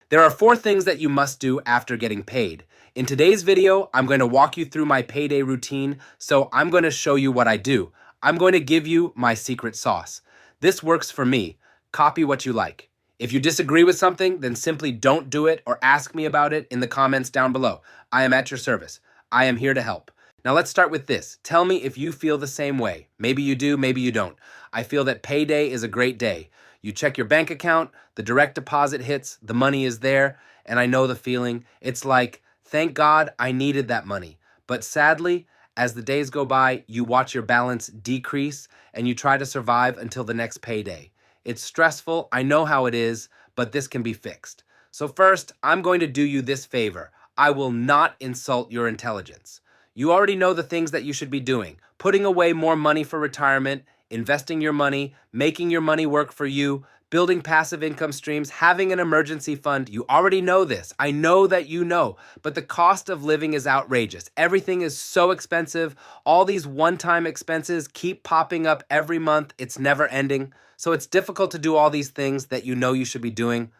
There are 4 things that you must do after getting paid. In today's video, I'm going to walk you through my payday routine, so I'm going to show you what I do. I'm going to give you my secret sauce. This works for me. Copy what you like. If you disagree with something, then simply don't do it or ask me about it in the comments down below. I am at your service. I am here to help. Now let's start with this. Tell me if you feel the same way. Maybe you do, maybe you don't. I feel that payday is a great day. You check your bank account, the direct deposit hits, the money is there, and I know the feeling. It's like, thank God I needed that money. But sadly, as the days go by, you watch your balance decrease and you try to survive until the next payday. It's stressful, I know how it is, but this can be fixed. So first, I'm going to do you this favor. I will not insult your intelligence. You already know the things that you should be doing. Putting away more money for retirement, investing your money, making your money work for you, building passive income streams, having an emergency fund. You already know this. I know that you know, but the cost of living is outrageous. Everything is so expensive. All these one-time expenses keep popping up every month. It's never ending. So it's difficult to do all these things that you know you should be doing.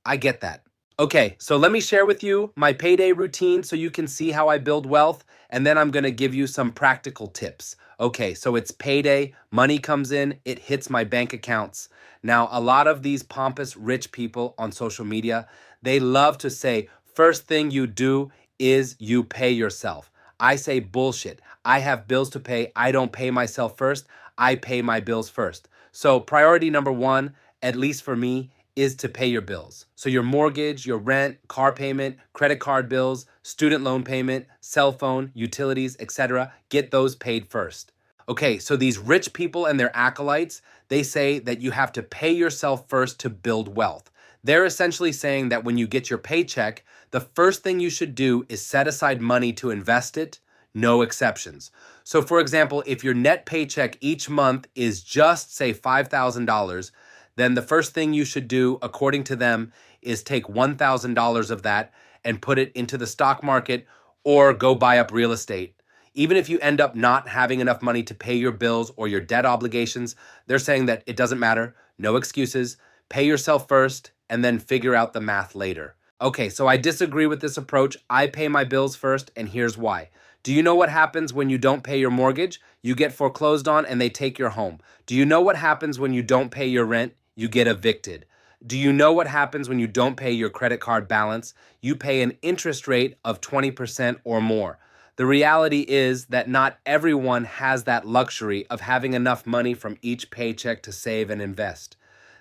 I get that. Okay, so let me share with you my payday routine so you can see how I build wealth, and then I'm going to give you some practical tips. Okay, so it's payday, money comes in, it hits my bank accounts. Now, a lot of these pompous rich people on social media, they love to say, first thing you do is you pay yourself. I say bullshit. I have bills to pay. I don't pay myself first. I pay my bills first. So priority number 1, at least for me, is to pay your bills. So your mortgage, your rent, car payment, credit card bills, student loan payment, cell phone, utilities, etc. Get those paid first. Okay, so these rich people and their acolytes, they say that you have to pay yourself first to build wealth. They're essentially saying that when you get your paycheck, the first thing you should do is set aside money to invest it, no exceptions. So for example, if your net paycheck each month is just, say, $5,000, then the first thing you should do, according to them, is take $1,000 of that and put it into the stock market or go buy up real estate. Even if you end up not having enough money to pay your bills or your debt obligations, they're saying that it doesn't matter, no excuses, pay yourself first, and then figure out the math later. Okay, so I disagree with this approach. I pay my bills first, and here's why. Do you know what happens when you don't pay your mortgage? You get foreclosed on and they take your home. Do you know what happens when you don't pay your rent? You get evicted. Do you know what happens when you don't pay your credit card balance? You pay an interest rate of 20% or more. The reality is that not everyone has that luxury of having enough money from each paycheck to save and invest.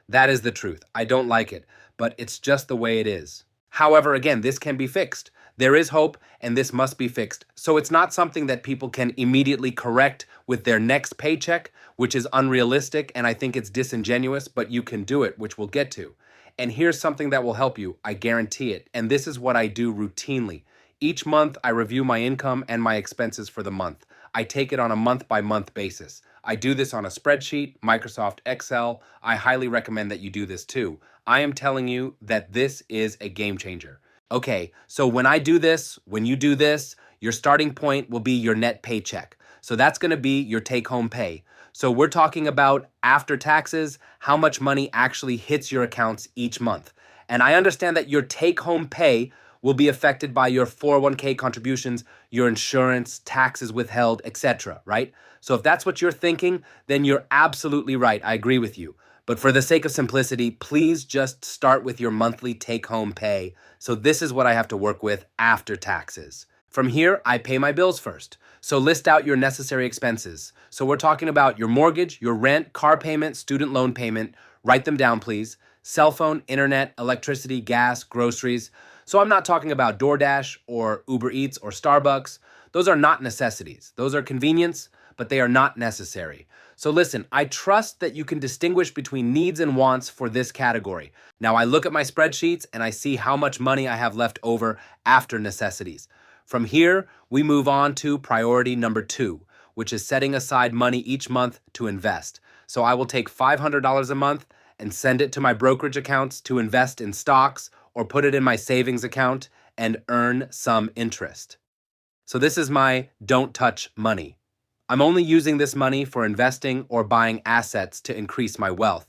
That is the truth. I don't like it, but it's just the way it is. However, again, this can be fixed. There is hope, and this must be fixed. So it's not something that people can immediately correct with their next paycheck, which is unrealistic, and I think it's disingenuous, but you can do it, which we'll get to. And here's something that will help you, I guarantee it. And this is what I do routinely. Each month, I review my income and my expenses for the month. I take it on a month-by-month basis. I do this on a spreadsheet, Microsoft Excel. I highly recommend that you do this too. I am telling you that this is a game changer. Okay, so when I do this, when you do this, your starting point will be your net paycheck. So that's going to be your take-home pay. So we're talking about after taxes, how much money actually hits your accounts each month. And I understand that your take-home pay will be affected by your 401k contributions, your insurance, taxes withheld, etc., right? So if that's what you're thinking, then you're absolutely right. I agree with you. But for the sake of simplicity, please just start with your monthly take-home pay. So this is what I have to work with after taxes. From here, I pay my bills first. So list out your necessary expenses. So we're talking about your mortgage, your rent, car payment, student loan payment. Write them down, please. Cell phone, internet, electricity, gas, groceries. So I'm not talking about DoorDash or Uber Eats or Starbucks. Those are not necessities. Those are convenience, but they are not necessary. So listen, I trust that you can distinguish between needs and wants for this category. Now I look at my spreadsheets and I see how much money I have left over after necessities. From here, we move on to priority number 2, which is setting aside money each month to invest. So I will take $500 a month and send it to my brokerage accounts to invest in stocks or put it in my savings account and earn some interest. So this is my don't touch money. I'm only using this money for investing or buying assets to increase my wealth.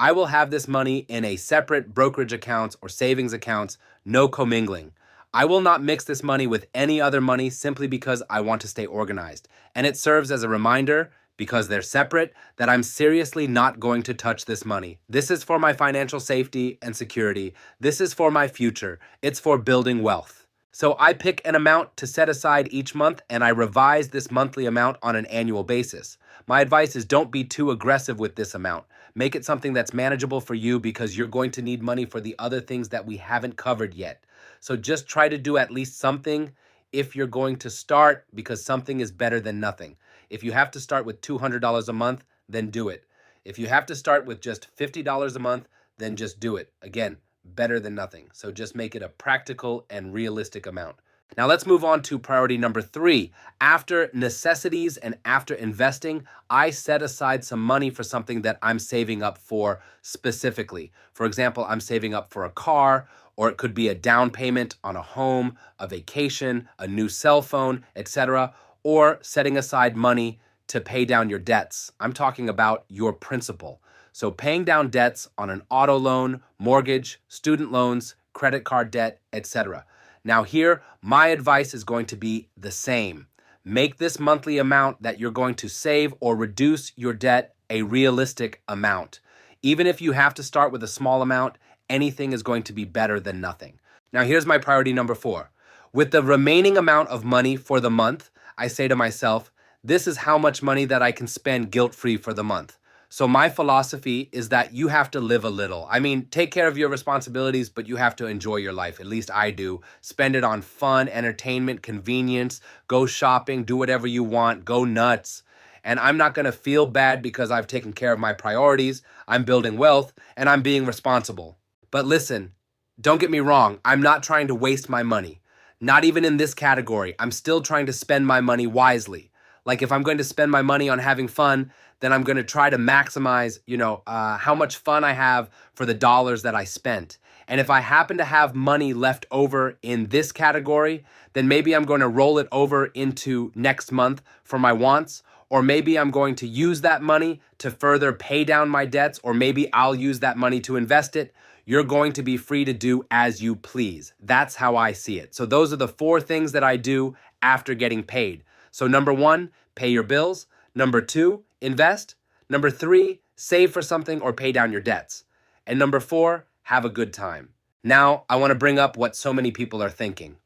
I will have this money in a separate brokerage accounts or savings accounts, no commingling. I will not mix this money with any other money simply because I want to stay organized. And it serves as a reminder, because they're separate, that I'm seriously not going to touch this money. This is for my financial safety and security. This is for my future. It's for building wealth. So I pick an amount to set aside each month, and I revise this monthly amount on an annual basis. My advice is don't be too aggressive with this amount. Make it something that's manageable for you, because you're going to need money for the other things that we haven't covered yet. So just try to do at least something if you're going to start, because something is better than nothing. If you have to start with $200 a month, then do it. If you have to start with just $50 a month, then just do it. Again, better than nothing. So just make it a practical and realistic amount. Now let's move on to priority number 3. After necessities and after investing, I set aside some money for something that I'm saving up for specifically. For example, I'm saving up for a car, or it could be a down payment on a home, a vacation, a new cell phone, etc., or setting aside money to pay down your debts. I'm talking about your principal. So paying down debts on an auto loan, mortgage, student loans, credit card debt, etc. Now here, my advice is going to be the same. Make this monthly amount that you're going to save or reduce your debt a realistic amount. Even if you have to start with a small amount, anything is going to be better than nothing. Now here's my priority number 4. With the remaining amount of money for the month, I say to myself, this is how much money that I can spend guilt-free for the month. So my philosophy is that you have to live a little. I mean, take care of your responsibilities, but you have to enjoy your life. At least I do. Spend it on fun, entertainment, convenience, go shopping, do whatever you want, go nuts. And I'm not going to feel bad because I've taken care of my priorities, I'm building wealth, and I'm being responsible. But listen, don't get me wrong, I'm not trying to waste my money. Not even in this category. I'm still trying to spend my money wisely. Like if I'm going to spend my money on having fun, then I'm going to try to maximize, how much fun I have for the dollars that I spent. And if I happen to have money left over in this category, then maybe I'm going to roll it over into next month for my wants, or maybe I'm going to use that money to further pay down my debts, or maybe I'll use that money to invest it. You're going to be free to do as you please. That's how I see it. So those are the 4 things that I do after getting paid. So number 1, pay your bills. Number 2, invest. Number 3, save for something or pay down your debts. And number 4, have a good time. Now, I want to bring up what so many people are thinking.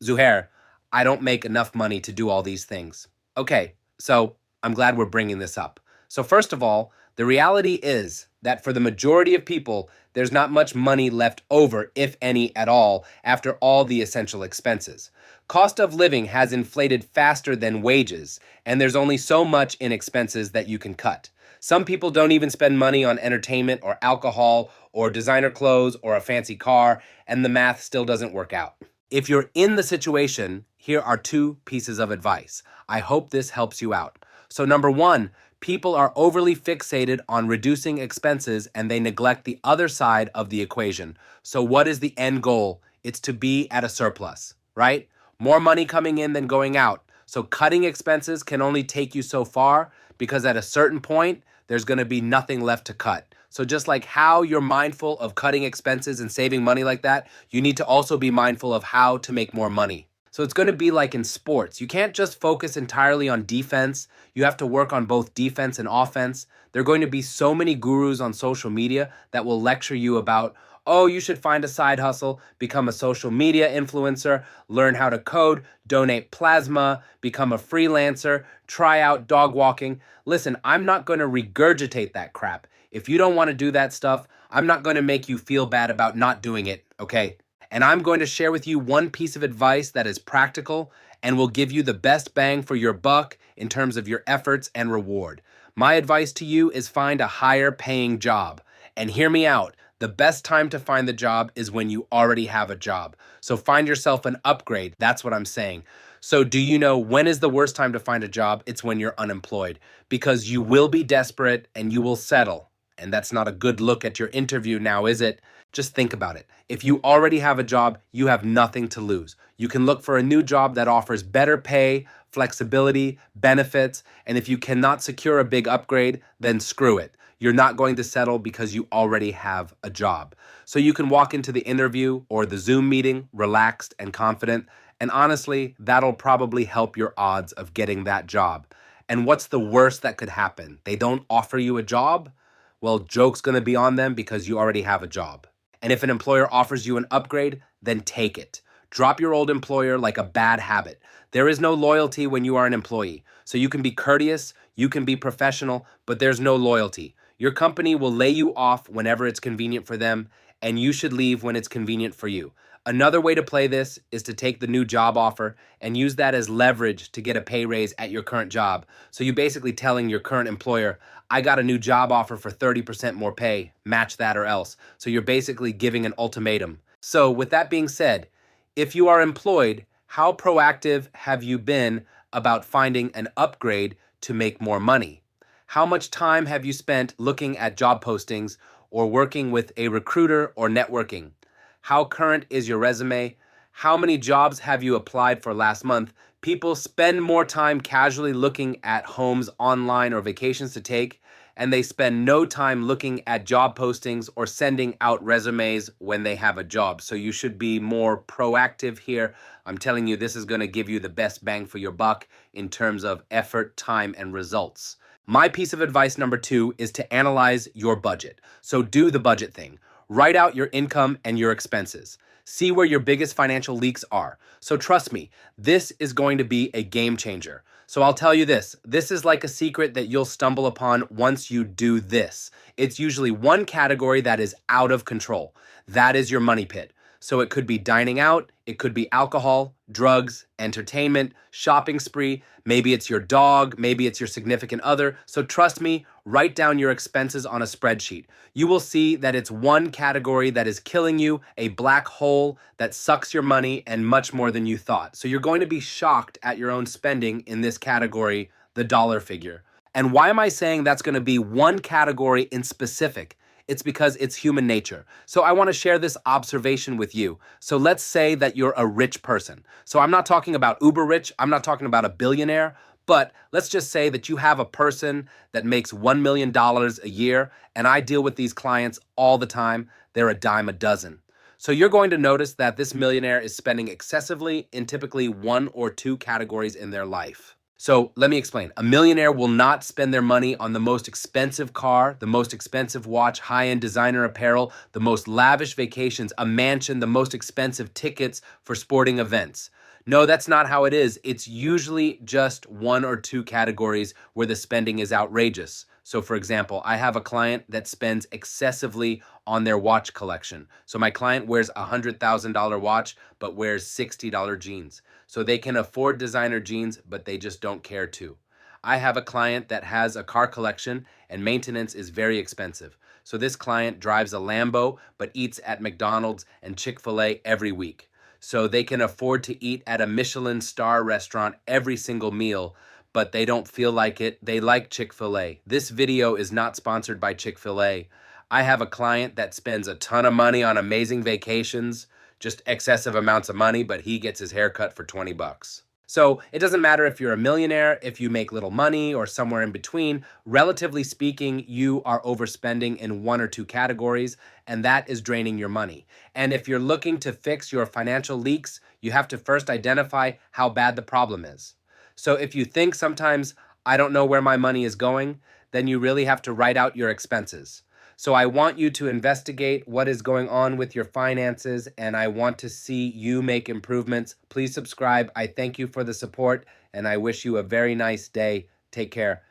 Zuhair, I don't make enough money to do all these things. Okay, so I'm glad we're bringing this up. So first of all, the reality is that for the majority of people, there's not much money left over, if any at all, after all the essential expenses. Cost of living has inflated faster than wages, and there's only so much in expenses that you can cut. Some people don't even spend money on entertainment or alcohol or designer clothes or a fancy car, and the math still doesn't work out. If you're in the situation, here are 2 pieces of advice. I hope this helps you out. So number 1, people are overly fixated on reducing expenses and they neglect the other side of the equation. So what is the end goal? It's to be at a surplus, right? More money coming in than going out. So cutting expenses can only take you so far, because at a certain point, there's going to be nothing left to cut. So just like how you're mindful of cutting expenses and saving money like that, you need to also be mindful of how to make more money. So it's going to be like in sports. You can't just focus entirely on defense. You have to work on both defense and offense. There are going to be so many gurus on social media that will lecture you about, oh, you should find a side hustle, become a social media influencer, learn how to code, donate plasma, become a freelancer, try out dog walking. Listen, I'm not going to regurgitate that crap. If you don't want to do that stuff, I'm not going to make you feel bad about not doing it, okay? And I'm going to share with you one piece of advice that is practical and will give you the best bang for your buck in terms of your efforts and reward. My advice to you is find a higher paying job. And hear me out. The best time to find the job is when you already have a job. So find yourself an upgrade. That's what I'm saying. So do you know when is the worst time to find a job? It's when you're unemployed, because you will be desperate and you will settle. And that's not a good look at your interview now, is it? Just think about it. If you already have a job, you have nothing to lose. You can look for a new job that offers better pay, flexibility, benefits, and if you cannot secure a big upgrade, then screw it. you're not going to settle because you already have a job. So you can walk into the interview or the Zoom meeting relaxed and confident, and honestly, that'll probably help your odds of getting that job. And what's the worst that could happen? They don't offer you a job? Well, joke's gonna be on them because you already have a job. And if an employer offers you an upgrade, then take it. Drop your old employer like a bad habit. There is no loyalty when you are an employee. So you can be courteous, you can be professional, but there's no loyalty. Your company will lay you off whenever it's convenient for them, and you should leave when it's convenient for you. Another way to play this is to take the new job offer and use that as leverage to get a pay raise at your current job. So you're basically telling your current employer, I got a new job offer for 30% more pay, match that or else. So you're basically giving an ultimatum. So with that being said, if you are employed, how proactive have you been about finding an upgrade to make more money? How much time have you spent looking at job postings or working with a recruiter or networking? How current is your resume? How many jobs have you applied for last month? People spend more time casually looking at homes online or vacations to take, and they spend no time looking at job postings or sending out resumes when they have a job. So you should be more proactive here. I'm telling you, this is going to give you the best bang for your buck in terms of effort, time, and results. My piece of advice number 2 is to analyze your budget. So do the budget thing. Write out your income and your expenses. See where your biggest financial leaks are. So trust me, this is going to be a game changer. So I'll tell you this is like a secret that you'll stumble upon once you do this. It's usually one category that is out of control. That is your money pit. So it could be dining out, it could be alcohol, drugs, entertainment, shopping spree, maybe it's your dog, maybe it's your significant other. So trust me, write down your expenses on a spreadsheet. You will see that it's one category that is killing you, a black hole that sucks your money and much more than you thought. So you're going to be shocked at your own spending in this category, the dollar figure. And why am I saying that's going to be one category in specific? It's because it's human nature. So I want to share this observation with you. So let's say that you're a rich person. So I'm not talking about uber rich. I'm not talking about a billionaire. But let's just say that you have a person that makes $1 million a year, and I deal with these clients all the time. They're a dime a dozen. So you're going to notice that this millionaire is spending excessively in typically one or two categories in their life. So let me explain. A millionaire will not spend their money on the most expensive car, the most expensive watch, high-end designer apparel, the most lavish vacations, a mansion, the most expensive tickets for sporting events. No, that's not how it is. It's usually just one or two categories where the spending is outrageous. So for example, I have a client that spends excessively on their watch collection. So my client wears a $100,000 watch, but wears $60 jeans. So they can afford designer jeans, but they just don't care to. I have a client that has a car collection and maintenance is very expensive. So this client drives a Lambo, but eats at McDonald's and Chick-fil-A every week. So they can afford to eat at a Michelin star restaurant every single meal, but they don't feel like it. They like Chick-fil-A. This video is not sponsored by Chick-fil-A. I have a client that spends a ton of money on amazing vacations, just excessive amounts of money, but he gets his hair cut for 20 bucks. So it doesn't matter if you're a millionaire, if you make little money, or somewhere in between. Relatively speaking, you are overspending in one or two categories, and that is draining your money. And if you're looking to fix your financial leaks, you have to first identify how bad the problem is. So if you think sometimes, I don't know where my money is going, then you really have to write out your expenses. So I want you to investigate what is going on with your finances, and I want to see you make improvements. Please subscribe. I thank you for the support, and I wish you a very nice day. Take care.